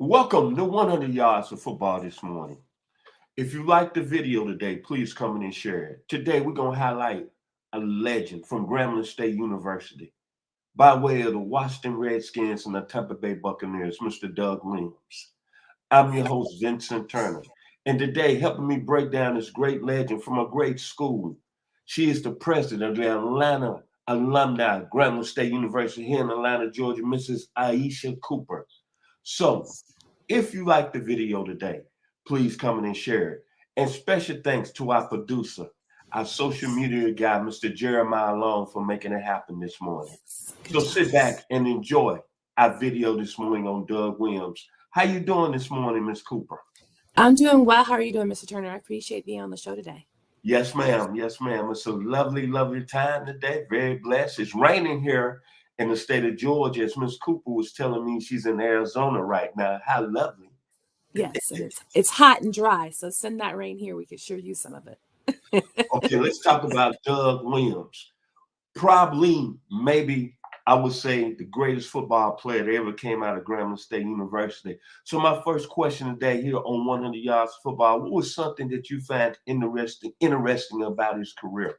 Welcome to 100 Yards of Football this morning. If you like the video today, please come in and share it. Today, we're going to highlight a legend from Grambling State University by way of the Washington Redskins and the Tampa Bay Buccaneers, Mr. Doug Williams. I'm your host, Vincent Turner. And today, helping me break down this great legend from a great school, she is the president of the Atlanta alumni, Grambling State University here in Atlanta, Georgia, Mrs. Aisha Cooper. So, if you like the video today, please come in and share it. And special thanks to our producer, our social media guy, Mr. Jeremiah Long, for making it happen this morning. So sit back and enjoy our video this morning on Doug Williams. How you doing this morning, Ms. Cooper? I'm doing well. How are you doing, Mr. Turner? I appreciate being on the show today. Yes, ma'am. Yes, ma'am. It's a lovely, lovely time today. Very blessed. It's raining here in the state of Georgia, as Ms. Cooper was telling me she's in Arizona right now. How lovely. Yes, it's hot and dry, so send that rain here. We could sure use some of it. Okay, let's talk about Doug Williams. Probably, maybe, I would say the greatest football player that ever came out of Grambling State University. So my first question today here on 100 Yards of Football, what was something that you found interesting about his career?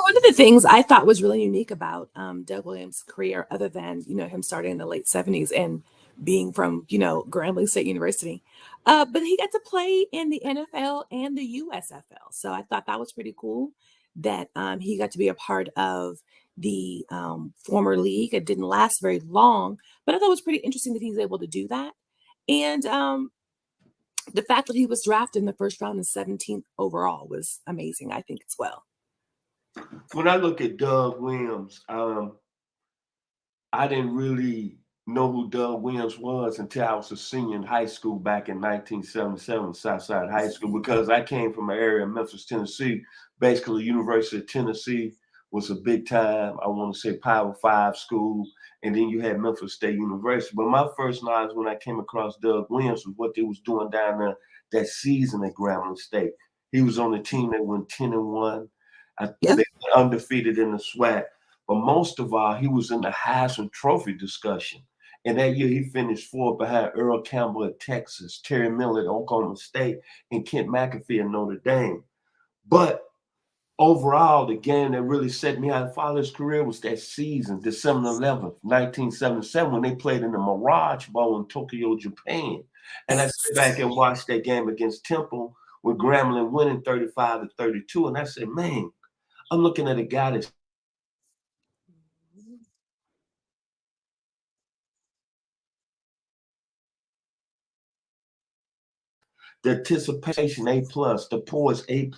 One of the things I thought was really unique about Doug Williams' career, other than, him starting in the late 70s and being from, Grambling State University, but he got to play in the NFL and the USFL. So I thought that was pretty cool that he got to be a part of the former league. It didn't last very long, but I thought it was pretty interesting that he's able to do that. And the fact that he was drafted in the first round and 17th overall was amazing, I think, as well. When I look at Doug Williams, I didn't really know who Doug Williams was until I was a senior in high school back in 1977, Southside High School, because I came from an area of Memphis, Tennessee. Basically, University of Tennessee was a big time, I want to say, Power 5 school, and then you had Memphis State University. But my first knowledge when I came across Doug Williams was what they was doing down there that season at Grambling State. He was on the team that went 10-1. They were undefeated in the SWAC. But most of all, he was in the Heisman Trophy discussion. And that year, he finished fourth behind Earl Campbell at Texas, Terry Miller at Oklahoma State, and Kent McAfee at Notre Dame. But overall, the game that really set me out to follow his career was that season, December 11th, 1977, when they played in the Mirage Bowl in Tokyo, Japan. And I sat back and watched that game against Temple with Grambling winning 35-32. And I said, man, I'm looking at a guy that's the anticipation A+, the poise A+,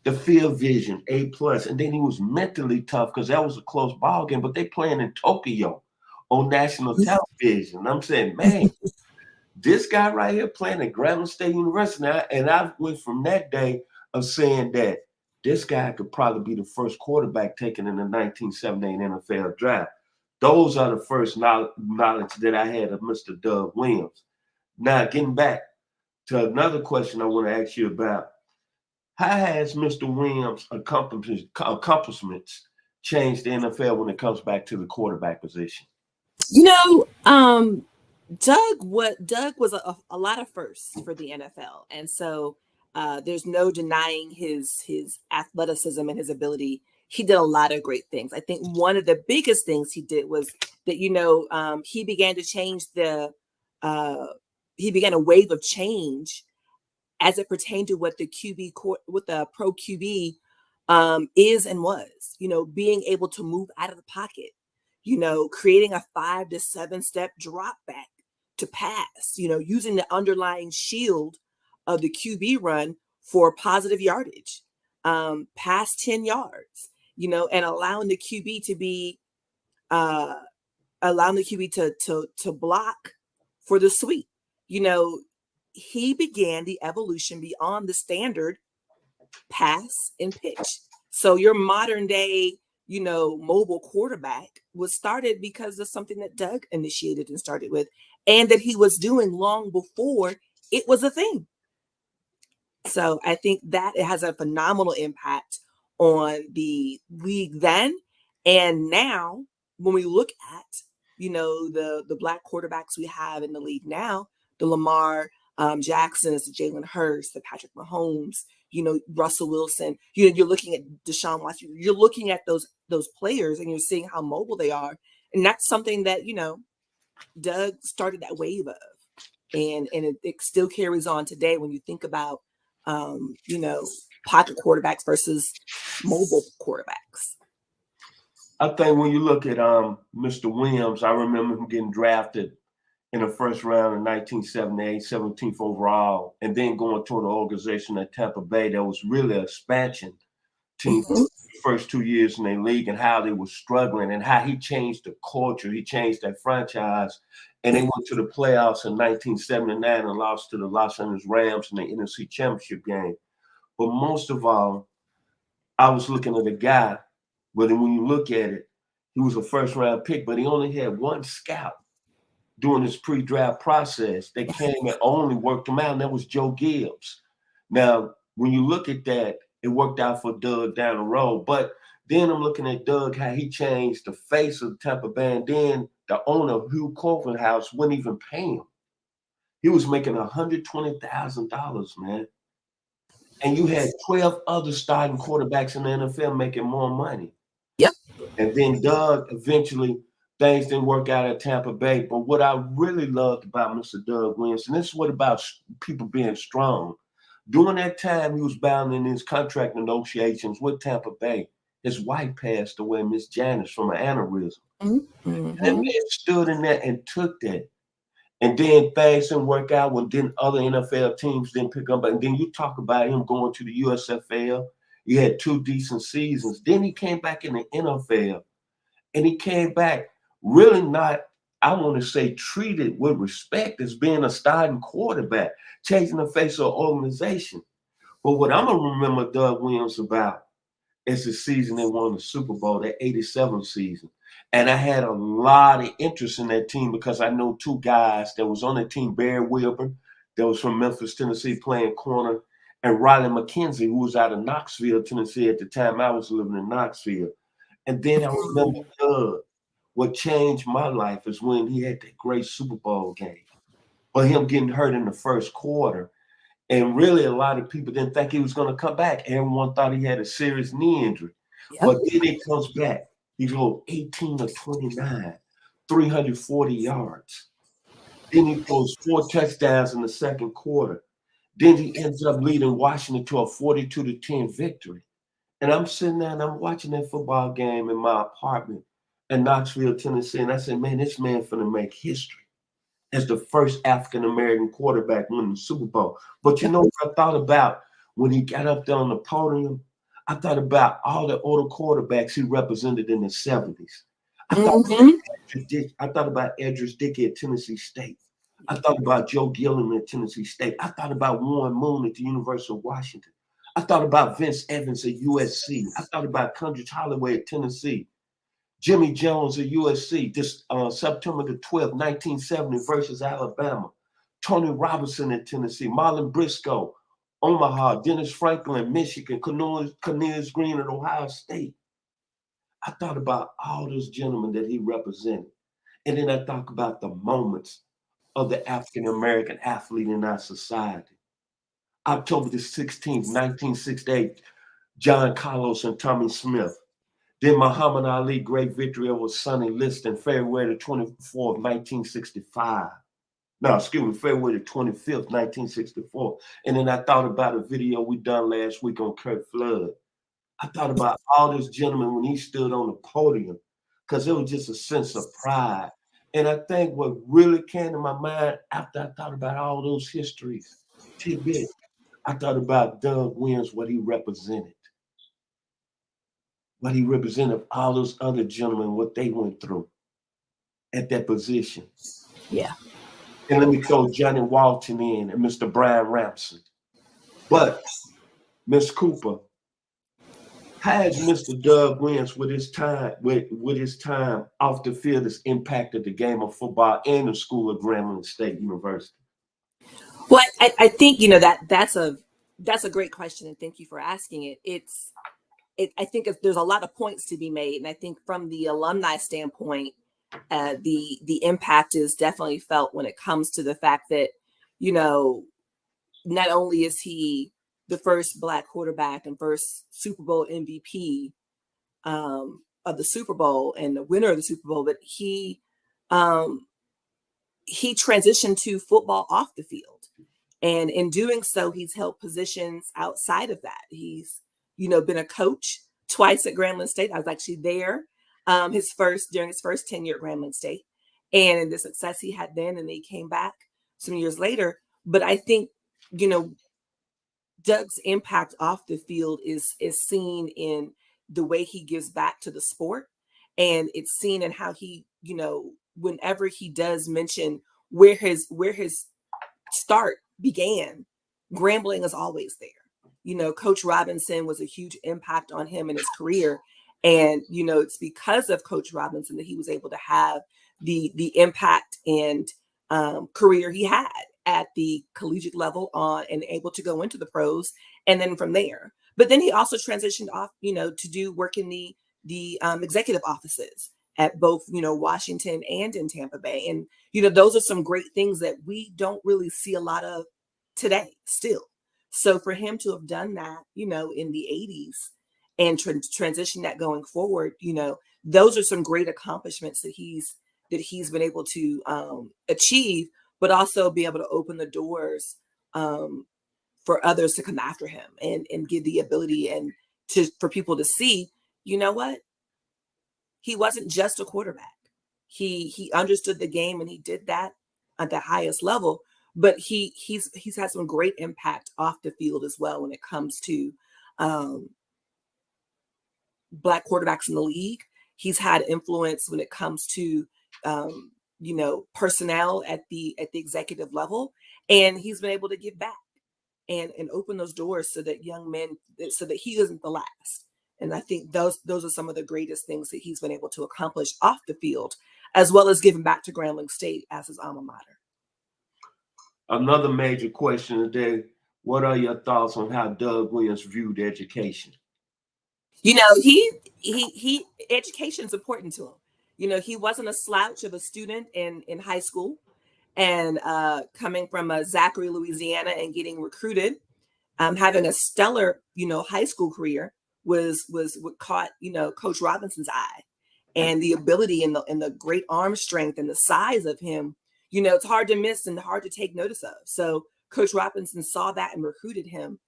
the field vision A+, and then he was mentally tough because that was a close ball game, but they playing in Tokyo on national television. I'm saying, man, this guy right here playing at Grambling State University, and I went from that day of saying that this guy could probably be the first quarterback taken in the 1978 NFL draft. Those are the first knowledge that I had of Mr. Doug Williams. Now, getting back to another question I want to ask you about, how has Mr. Williams' accomplishments changed the NFL when it comes back to the quarterback position? Doug was a lot of firsts for the NFL, and so there's no denying his athleticism and his ability. He did a lot of great things. I think one of the biggest things he did was that he began to change he began a wave of change as it pertained to what the pro QB is and was. Being able to move out of the pocket, creating a 5 to 7 step drop back to pass, using the underlying shield of the QB run for positive yardage, past 10 yards, and allowing the QB to be, to block for the sweep. He began the evolution beyond the standard pass and pitch. So your modern day, mobile quarterback was started because of something that Doug initiated and started with, and that he was doing long before it was a thing. So I think that it has a phenomenal impact on the league then and now. When we look at the black quarterbacks we have in the league now, the Lamar Jacksons, the Jalen Hurts, the Patrick Mahomes, Russell Wilson. You're looking at Deshaun Watson. You're looking at those players, and you're seeing how mobile they are, and that's something that Doug started that wave of, and it still carries on today when you think about pocket quarterbacks versus mobile quarterbacks. I think when you look at Mr. Williams, I remember him getting drafted in the first round in 1978, 17th overall, and then going to an organization at Tampa Bay that was really an expansion team for the first 2 years in their league, and how they were struggling and how he changed the culture. He changed that franchise, and they went to the playoffs in 1979 and lost to the Los Angeles Rams in the NFC Championship game. But most of all, I was looking at a guy, but when you look at it, he was a first-round pick, but he only had one scout during this pre-draft process that came and only worked him out, and that was Joe Gibbs. Now, when you look at that, it worked out for Doug down the road. But then I'm looking at Doug, how he changed the face of Tampa Bay, and then the owner, Hugh House, wouldn't even pay him. He was making $120,000, man. And you had 12 other starting quarterbacks in the NFL making more money. Yep. And then Doug, eventually, things didn't work out at Tampa Bay. But what I really loved about Mr. Doug Williams, and this is what about people being strong. During that time, he was bound in his contract negotiations with Tampa Bay. His wife passed away, Miss Janice, from an aneurysm. Mm-hmm. And that man stood in there and took that. And then things didn't work out when then other NFL teams didn't pick up. And then you talk about him going to the USFL. He had 2 decent seasons. Then he came back in the NFL. And he came back really not, I want to say, treated with respect as being a starting quarterback, changing the face of the organization. But what I'm going to remember Doug Williams about is the season they won the Super Bowl, that 87 season. And I had a lot of interest in that team because I know 2 guys that was on the team, Barry Wilburn, that was from Memphis, Tennessee, playing corner, and Riley McKenzie, who was out of Knoxville, Tennessee at the time I was living in Knoxville. And then I remember Doug. What changed my life is when he had that great Super Bowl game, but him getting hurt in the first quarter. And really, a lot of people didn't think he was going to come back. Everyone thought he had a serious knee injury. Yep. But then he comes back. He goes 18 of 29, 340 yards. Then he throws 4 touchdowns in the second quarter. Then he ends up leading Washington to a 42-10 victory. And I'm sitting there and I'm watching that football game in my apartment in Knoxville, Tennessee. And I said, man, this man finna make history as the first African-American quarterback winning the Super Bowl. But you know what I thought about when he got up there on the podium? I thought about all the older quarterbacks he represented in the 70s. I thought about Edris Dickey at Tennessee State. I thought about Joe Gilliam at Tennessee State. I thought about Warren Moon at the University of Washington. I thought about Vince Evans at USC. I thought about Condrich Holloway at Tennessee. Jimmy Jones at USC, this September the 12th, 1970 versus Alabama. Tony Robinson at Tennessee. Marlon Briscoe, Omaha. Dennis Franklin, Michigan. Cornelius Green at Ohio State. I thought about all those gentlemen that he represented. And then I thought about the moments of the African-American athlete in our society. October the 16th, 1968, John Carlos and Tommy Smith. Then Muhammad Ali, great victory over Sonny Liston, February the 24th, 1965. No, excuse me, February the 25th, 1964. And then I thought about a video we done last week on Kurt Flood. I thought about all those gentlemen when he stood on the podium, because it was just a sense of pride. And I think what really came to my mind after I thought about all those histories, tidbits, I thought about Doug Williams, what he represented. What he represented, all those other gentlemen, what they went through at that position. Yeah. And let me throw Johnny Walton in and Mr. Brian Ramsey. But, Ms. Cooper, how has Mr. Doug Williams with his time off the field has impacted the game of football and the school of Grambling State University? Well, I think that's a great question, and thank you for asking it. I think there's a lot of points to be made, and I think from the alumni standpoint, The impact is definitely felt when it comes to the fact that, you know, not only is he the first Black quarterback and first Super Bowl MVP of the Super Bowl and the winner of the Super Bowl, but um, he transitioned to football off the field. And in doing so, he's held positions outside of that. He's, been a coach twice at Grambling State. I was actually there during his first tenure at Grambling State, and the success he had then, and then he came back some years later. But I think, Doug's impact off the field is seen in the way he gives back to the sport, and it's seen in how he, whenever he does mention where his start began, Grambling is always there. Coach Robinson was a huge impact on him in his career. And, it's because of Coach Robinson that he was able to have the impact and career he had at the collegiate level on and able to go into the pros. And then from there, but then he also transitioned off, to do work in the executive offices at both, Washington and in Tampa Bay. And, those are some great things that we don't really see a lot of today still. So for him to have done that, in the 80s and transition that going forward, those are some great accomplishments that he's been able to achieve, but also be able to open the doors for others to come after him and give the ability and for people to see, you know what? He wasn't just a quarterback. He understood the game and he did that at the highest level. But he's had some great impact off the field as well when it comes to Black quarterbacks in the league. He's had influence when it comes to personnel at the executive level, and he's been able to give back and open those doors so that young men, so that he isn't the last. And I think those are some of the greatest things that he's been able to accomplish off the field, as well as giving back to Grambling State as his alma mater. Another major question today: what are your thoughts on how Doug Williams viewed education? He education is important to him. He wasn't a slouch of a student in high school, and coming from Zachary, Louisiana, and getting recruited, having a stellar, high school career was what caught, Coach Robinson's eye, and the ability and the great arm strength and the size of him. It's hard to miss and hard to take notice of. So Coach Robinson saw that and recruited him.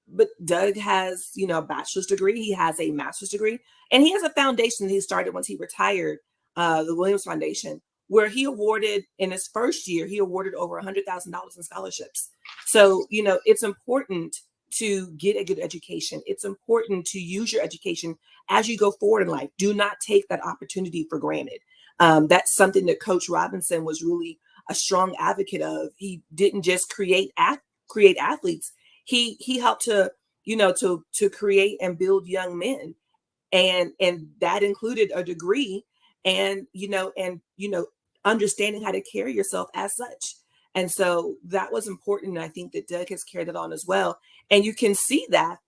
But Doug has, a bachelor's degree. He has a master's degree, and he has a foundation that he started once he retired, the Williams Foundation, where he awarded in his first year, he awarded over $100,000 in scholarships. So, it's important to get a good education. It's important to use your education as you go forward in life. Do not take that opportunity for granted. That's something that Coach Robinson was really a strong advocate of. He didn't just create athletes. He helped to create and build young men, and that included a degree and understanding how to carry yourself as such. And so that was important. And I think that Doug has carried it on as well. And you can see that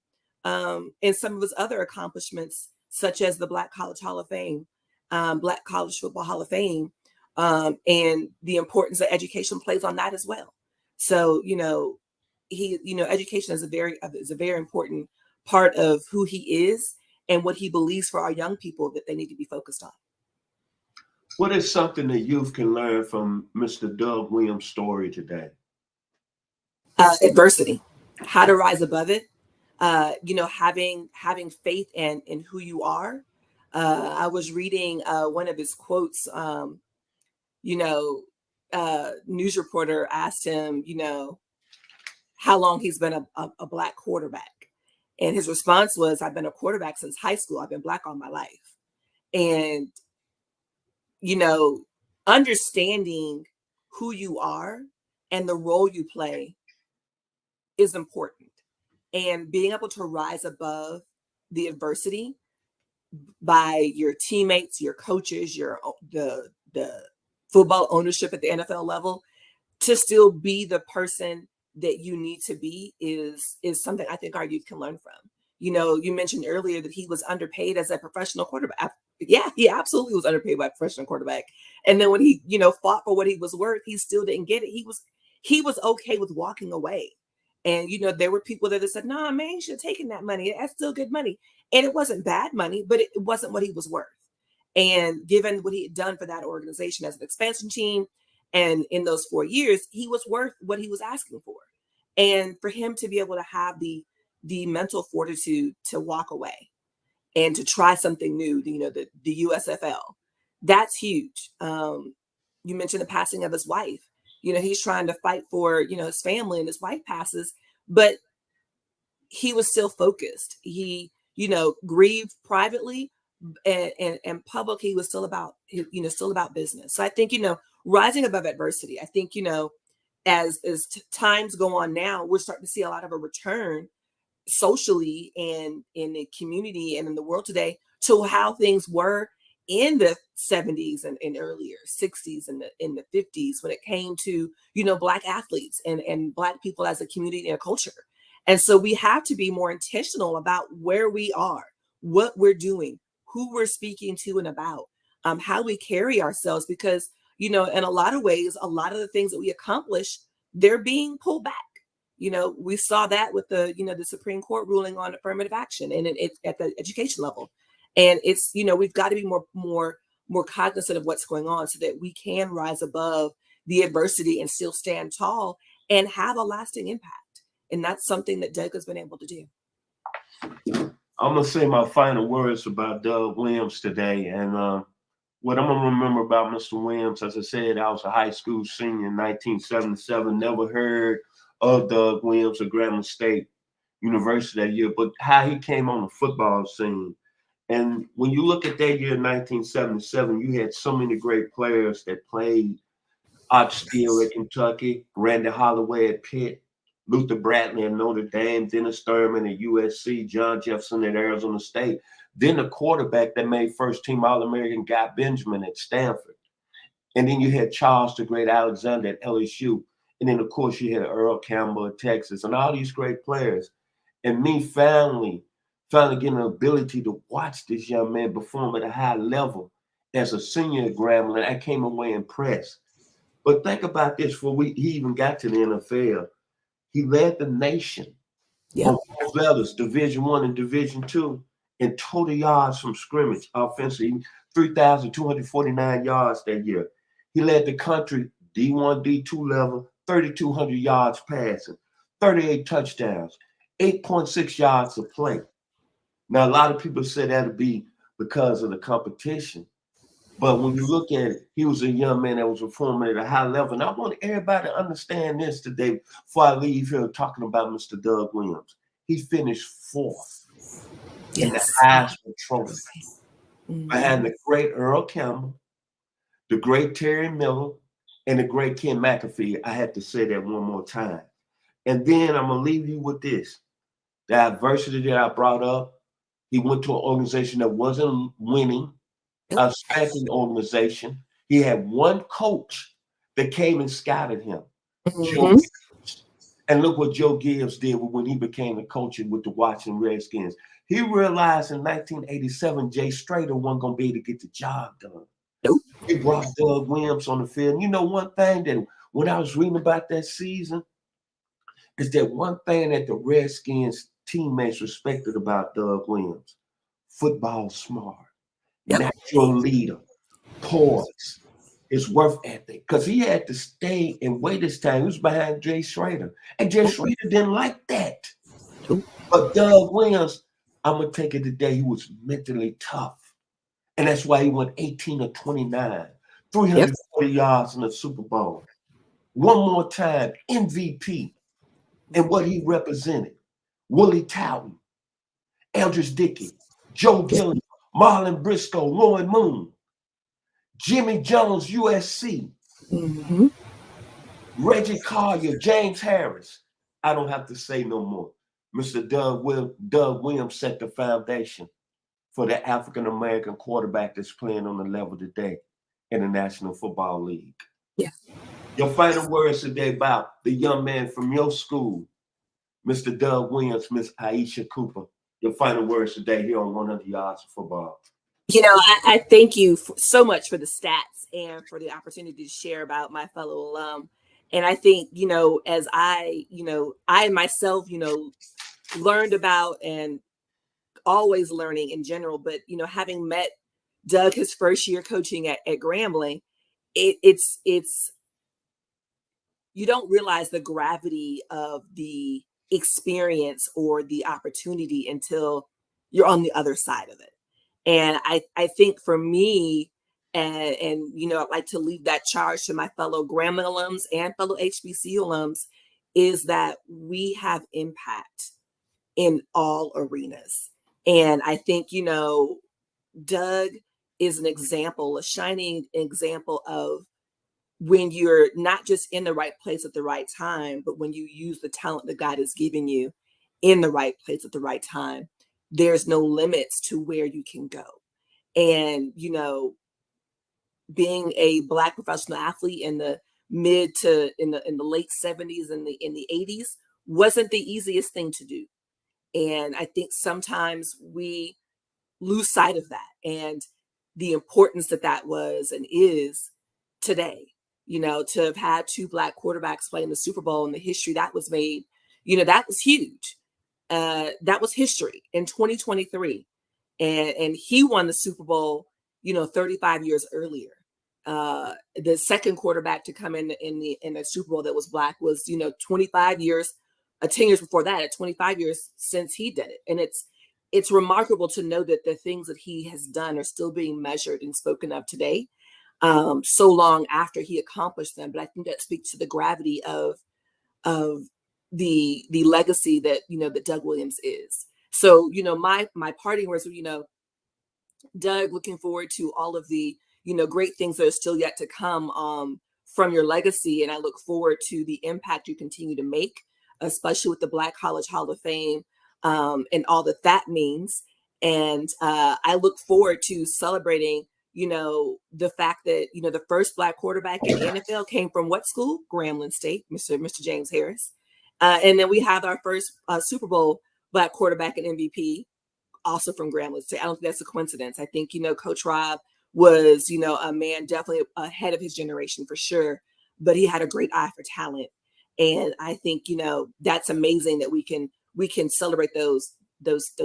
in some of his other accomplishments, such as the Black College Hall of Fame, Black College Football Hall of Fame, and the importance that education plays on that as well. So, education is a very important part of who he is and what he believes for our young people that they need to be focused on. What is something that youth can learn from Mr. Doug Williams' story today? Adversity, how to rise above it. Having faith in who you are. I was reading one of his quotes. News reporter asked him, how long he's been a Black quarterback. And his response was, I've been a quarterback since high school. I've been Black all my life. And, understanding who you are and the role you play is important. And being able to rise above the adversity by your teammates, your coaches, the football ownership at the NFL level, to still be the person that you need to be is something I think our youth can learn from. You mentioned earlier that he was underpaid as a professional quarterback, Yeah, he absolutely was underpaid by a professional quarterback. And then when he, fought for what he was worth, he still didn't get it. He was okay with walking away. And there were people that said, "Nah, man, you should have taken that money. That's still good money." And it wasn't bad money, but it wasn't what he was worth. And given what he had done for that organization as an expansion team, and in those 4 years, he was worth what he was asking for. And for him to be able to have the mental fortitude to walk away and to try something new, the USFL, that's huge. You mentioned the passing of his wife. He's trying to fight for, his family, and his wife passes, but he was still focused. He, grieved privately, and public. He was still about, still about business. So I think, rising above adversity. I think, as times go on now, we're starting to see a lot of a return socially and in the community and in the world today to how things were in the 70s and earlier 60s and in the 50s when it came to Black athletes and Black people as a community and a culture. And so we have to be more intentional about where we are, what we're doing, who we're speaking to and about, how we carry ourselves, because in a lot of ways, a lot of the things that we accomplish, they're being pulled back. We saw that with the Supreme Court ruling on affirmative action, and it's at the education level. And it's, we've got to be more cognizant of what's going on so that we can rise above the adversity and still stand tall and have a lasting impact. And that's something that Doug has been able to do. I'm gonna say my final words about Doug Williams today, and what I'm gonna remember about Mr. Williams, as I said, I was a high school senior in 1977. Never heard of Doug Williams at Grambling State University that year, but how he came on the football scene. And when you look at that year, 1977, you had so many great players that played. Art Steele at Kentucky, Randy Holloway at Pitt, Luther Bradley at Notre Dame, Dennis Thurman at USC, John Jefferson at Arizona State. Then the quarterback that made first team All-American, Guy Benjamin at Stanford. And then you had Charles the Great Alexander at LSU. And then, of course, you had Earl Campbell at Texas and all these great players. And me finally getting the ability to watch this young man perform at a high level as a senior at Grambling, I came away impressed. But think about this: before he even got to the NFL, he led the nation Yep. on both levels, Division I and Division II, in total yards from scrimmage, offensively, 3,249 yards that year. He led the country D1, D2 level, 3,200 yards passing, 38 touchdowns, 8.6 yards a play. Now, a lot of people say that'll be because of the competition. But when you look at it, he was a young man that was performing at a high level. And I want everybody to understand this today before I leave here talking about Mr. Doug Williams. He finished fourth in the Yes. Heisman Trophy Mhm. behind the great Earl Campbell, the great Terry Miller, and the great Ken McAfee. I had to say that one more time. And then I'm going to leave you with this. The adversity that I brought up, he went to an organization that wasn't winning, a spanking organization. He had one coach that came and scouted him, Joe Mhm. Gibbs. And look what Joe Gibbs did when he became the coach with the Washington Redskins. He realized in 1987 Jay Strader wasn't going to be able to get the job done. Nope. He brought Doug Williams on the field. And you know one thing that when I was reading about that season is that one thing that the Redskins teammates respected about Doug Williams: football smart, Yep. natural leader, poise, his work ethic. Because he had to stay and wait his time. He was behind Jay Schrader. And Jay Schrader didn't like that. Nope. But Doug Williams, I'm going to take it today, he was mentally tough. And that's why he went 18 of 29, 340 yards in the Super Bowl. One more time, MVP. And what he represented: Willie Towton, Eldridge Dickey, Joe Gilliam, Marlon Briscoe, Roy Moon, Jimmy Jones, USC, Mhm. Reggie Collier, James Harris. I don't have to say no more. Mr. Doug Williams set the foundation for the African American quarterback that's playing on the level today in the National Football League. Yeah. Your final words today about the young man from your school, Mr. Doug Williams, Miss Aisha Cooper. Your final words today here on 100 Yards of Football. I thank you so much for the stats and for the opportunity to share about my fellow alum. And I think, as I myself, learned about and always learning in general, but, having met Doug his first year coaching at Grambling, it's you don't realize the gravity of the experience or the opportunity until you're on the other side of it. And I think for me, and I'd like to leave that charge to my fellow Grambling alums and fellow HBCU alums, is that we have impact in all arenas. And I think, Doug is an example, a shining example of when you're not just in the right place at the right time, but when you use the talent that God has given you in the right place at the right time, there's no limits to where you can go. And, being a Black professional athlete in the mid to in the late 70s and in the 80s wasn't the easiest thing to do. And I think sometimes we lose sight of that and the importance that was and is today. To have had two Black quarterbacks play in the Super Bowl and the history that was made, that was huge. That was history in 2023. And he won the Super Bowl, 35 years earlier. The second quarterback to come in a Super Bowl that was Black was, 25 years, 10 years before that, at 25 years since he did it. And it's remarkable to know that the things that he has done are still being measured and spoken of today, so long after he accomplished them. But I think that speaks to the gravity of the legacy that that Doug Williams is. So my parting words, Doug, looking forward to all of the great things that are still yet to come from your legacy, and I look forward to the impact you continue to make, especially with the Black College Hall of Fame, and all that means. And I look forward to celebrating, the fact that the first Black quarterback in the NFL came from what school? Grambling State, Mr. James Harris, and then we have our first Super Bowl Black quarterback and MVP, also from Grambling State. I don't think that's a coincidence. I think Coach Rob was a man definitely ahead of his generation for sure, but he had a great eye for talent. And I think that's amazing that we can celebrate those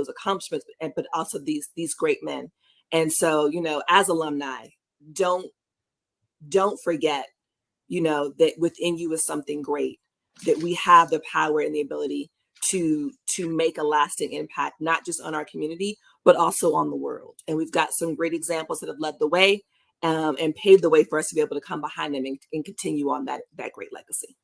accomplishments, but also these great men. And so as alumni, don't forget that within you is something great, that we have the power and the ability to make a lasting impact, not just on our community, but also on the world. And we've got some great examples that have led the way, and paved the way for us to be able to come behind them and continue on that great legacy.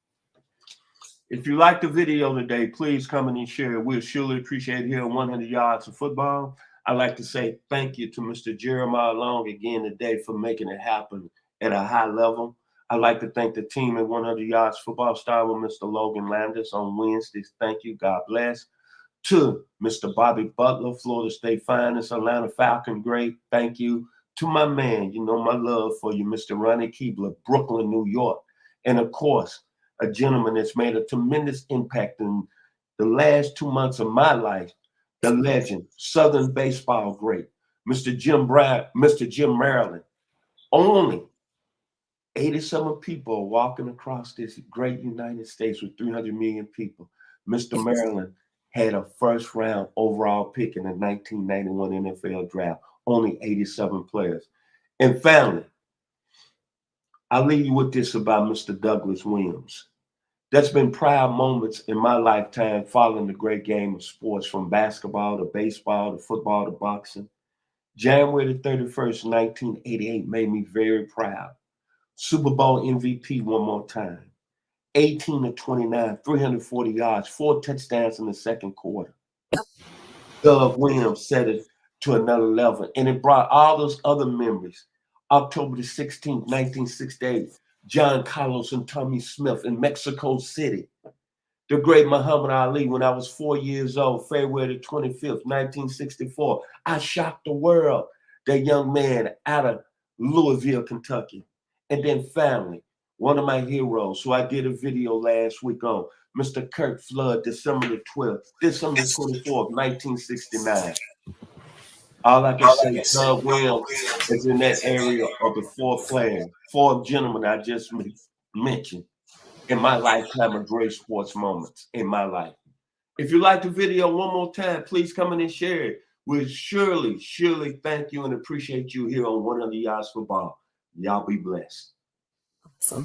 If you like the video today, please comment and share. We'll surely appreciate hearing 100 yards of football. I'd like to say thank you to Mr. Jeremiah Long again today for making it happen at a high level. I'd like to thank the team at 100 yards football, starting with Mr. Logan Landis on Wednesdays. Thank you. God bless. To Mr. Bobby Butler, Florida State Finest, Atlanta Falcon great. Thank you. To my man, my love for you, Mr. Ronnie Keebler, Brooklyn, New York. And of course, a gentleman that's made a tremendous impact in the last 2 months of my life, the legend, Southern baseball great, Mr. Jim Maryland. Only 87 people are walking across this great United States with 300 million people. Mr. Maryland had a first round overall pick in the 1991 NFL draft, only 87 players. And finally, I'll leave you with this about Mr. Douglas Williams. There's been proud moments in my lifetime following the great game of sports, from basketball to baseball to football to boxing. January the 31st, 1988 made me very proud. Super Bowl MVP one more time. 18-29, 340 yards, 4 touchdowns in the second quarter. Doug Williams set it to another level, and it brought all those other memories. October the 16th, 1968, John Carlos and Tommy Smith in Mexico City. The great Muhammad Ali, when I was 4 years old, February the 25th, 1964. I shocked the world. That young man out of Louisville, Kentucky. And then finally, one of my heroes, who I did a video last week on, Mr. Kirk Flood, December the 24th, 1969. All I can say, Doug Williams is in that area of the four gentlemen I just mentioned in my lifetime of great sports moments in my life. If you like the video one more time, please come in and share it. We'll surely thank you and appreciate you here on One of the Yards for Ball. Y'all be blessed. Awesome.